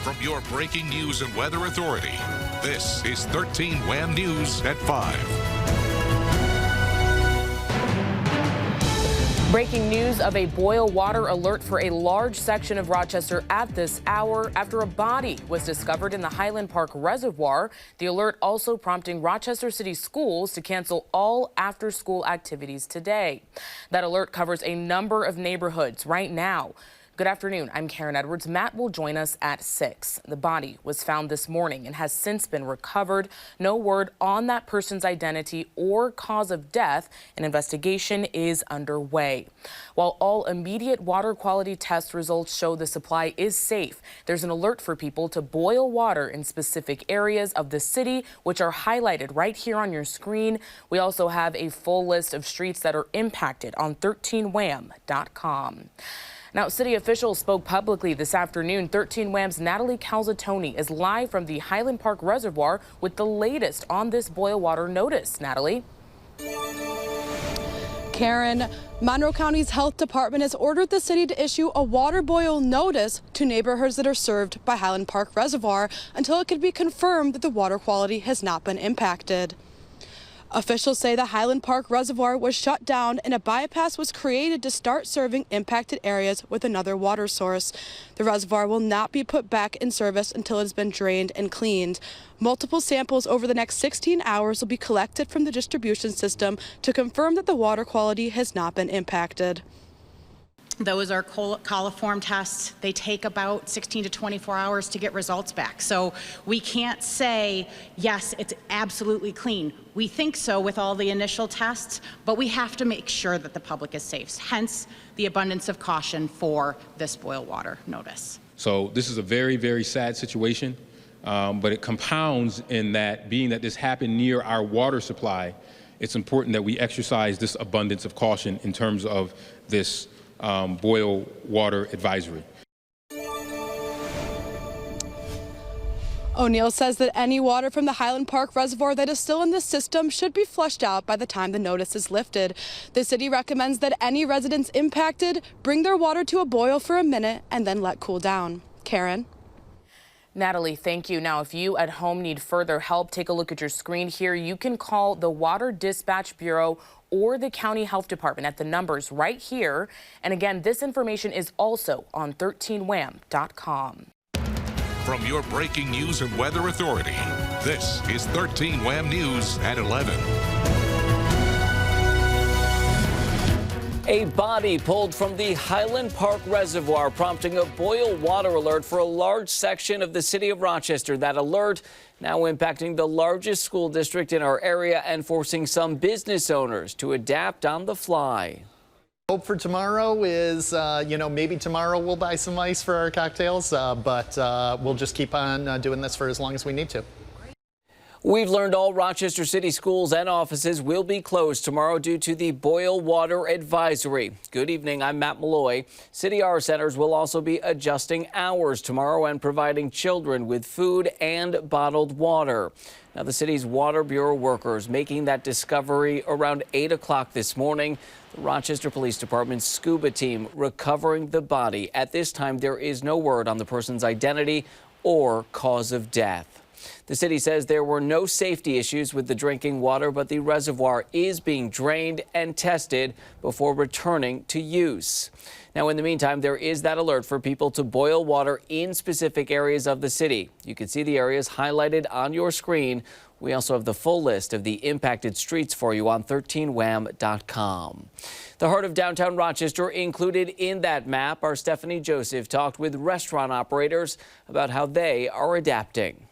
From your breaking news and weather authority, this is 13 Wham News at 5. Breaking news of a boil water alert for a large section of Rochester at this hour after a body was discovered in the Highland Park Reservoir. The alert also prompting Rochester City Schools to cancel all after-school activities today. That alert covers a number of neighborhoods right now. Good afternoon. I'm Karen Edwards. Matt will join us at 6. The body was found this morning and has since been recovered. No word on that person's identity or cause of death. An investigation is underway. While all immediate water quality test results show the supply is safe, there's an alert for people to boil water in specific areas of the city, which are highlighted right here on your screen. We also have a full list of streets that are impacted on 13wham.com. Now, city officials spoke publicly this afternoon. 13 Wham's Natalie Calzatoni is live from the Highland Park Reservoir with the latest on this boil water notice. Natalie. Karen, Monroe County's health department has ordered the city to issue a water boil notice to neighborhoods that are served by Highland Park Reservoir until it can be confirmed that the water quality has not been impacted. Officials say the Highland Park Reservoir was shut down and a bypass was created to start serving impacted areas with another water source. The reservoir will not be put back in service until it has been drained and cleaned. Multiple samples over the next 16 hours will be collected from the distribution system to confirm that the water quality has not been impacted. Those are coliform tests. They take about 16 to 24 hours to get results back. So we can't say, yes, it's absolutely clean. We think so with all the initial tests, but we have to make sure that the public is safe. Hence the abundance of caution for this boil water notice. So this is a very, very sad situation, but it compounds in that being that this happened near our water supply, it's important that we exercise this abundance of caution in terms of this boil water advisory. O'Neill says that any water from the Highland Park Reservoir that is still in the system should be flushed out by the time the notice is lifted. The city recommends that any residents impacted bring their water to a boil for a minute and then let cool down. Karen. Natalie, thank you. Now, if you at home need further help, take a look at your screen here. You can call the Water Dispatch Bureau or the County Health Department at the numbers right here. And again, this information is also on 13wham.com. From your breaking news and weather authority, this is 13 Wham News at 11. A body pulled from the Highland Park Reservoir, prompting a boil water alert for a large section of the city of Rochester. That alert now impacting the largest school district in our area and forcing some business owners to adapt on the fly. Hope for tomorrow is, maybe tomorrow we'll buy some ice for our cocktails, but we'll just keep on doing this for as long as we need to. We've learned all Rochester City schools and offices will be closed tomorrow due to the boil water advisory. Good evening, I'm Matt Malloy. City R centers will also be adjusting hours tomorrow and providing children with food and bottled water. Now, the city's Water Bureau workers making that discovery around 8 o'clock this morning. The Rochester Police Department's scuba team recovering the body. At this time, there is no word on the person's identity or cause of death. The city says there were no safety issues with the drinking water, but the reservoir is being drained and tested before returning to use. Now, in the meantime, there is that alert for people to boil water in specific areas of the city. You can see the areas highlighted on your screen. We also have the full list of the impacted streets for you on 13wham.com. The heart of downtown Rochester included in that map. Our Stephanie Joseph talked with restaurant operators about how they are adapting.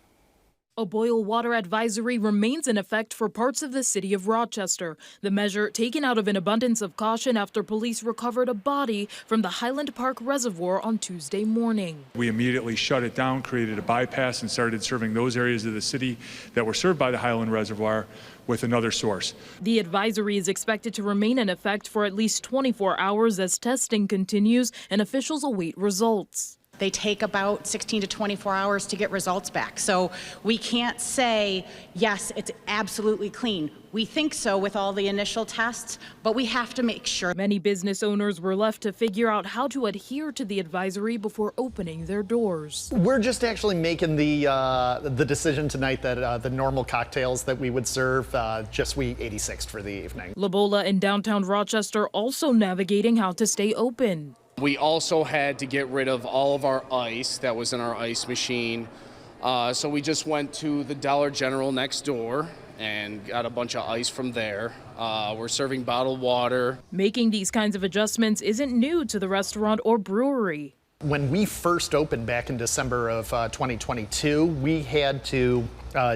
A boil water advisory remains in effect for parts of the city of Rochester. The measure taken out of an abundance of caution after police recovered a body from the Highland Park Reservoir on Tuesday morning. We immediately shut it down, created a bypass, and started serving those areas of the city that were served by the Highland Reservoir with another source. The advisory is expected to remain in effect for at least 24 hours as testing continues and officials await results. They take about 16 to 24 hours to get results back. So we can't say, yes, it's absolutely clean. We think so with all the initial tests, but we have to make sure. Many business owners were left to figure out how to adhere to the advisory before opening their doors. We're just actually making the decision tonight that the normal cocktails that we would serve, just we 86th for the evening. Lobola in downtown Rochester also navigating how to stay open. We also had to get rid of all of our ice that was in our ice machine. So we just went to the Dollar General next door and got a bunch of ice from there. We're serving bottled water. Making these kinds of adjustments isn't new to the restaurant or brewery. When we first opened back in December of 2022, we had to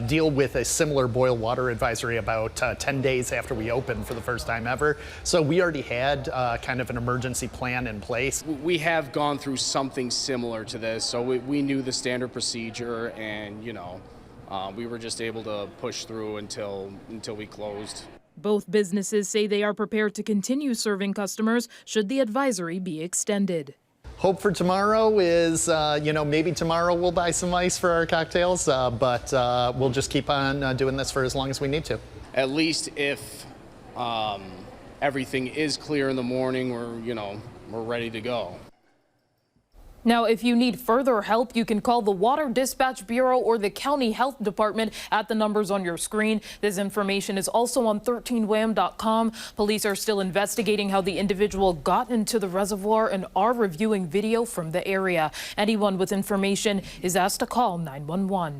deal with a similar boil water advisory about 10 days after we opened for the first time ever. So we already had kind of an emergency plan in place. We have gone through something similar to this, so we knew the standard procedure, and we were just able to push through until we closed. Both businesses say they are prepared to continue serving customers should the advisory be extended. Hope for tomorrow is, maybe tomorrow we'll buy some ice for our cocktails, but we'll just keep on doing this for as long as we need to. At least if everything is clear in the morning, we're ready to go. Now, if you need further help, you can call the Water Dispatch Bureau or the County Health Department at the numbers on your screen. This information is also on 13wham.com. Police are still investigating how the individual got into the reservoir and are reviewing video from the area. Anyone with information is asked to call 911.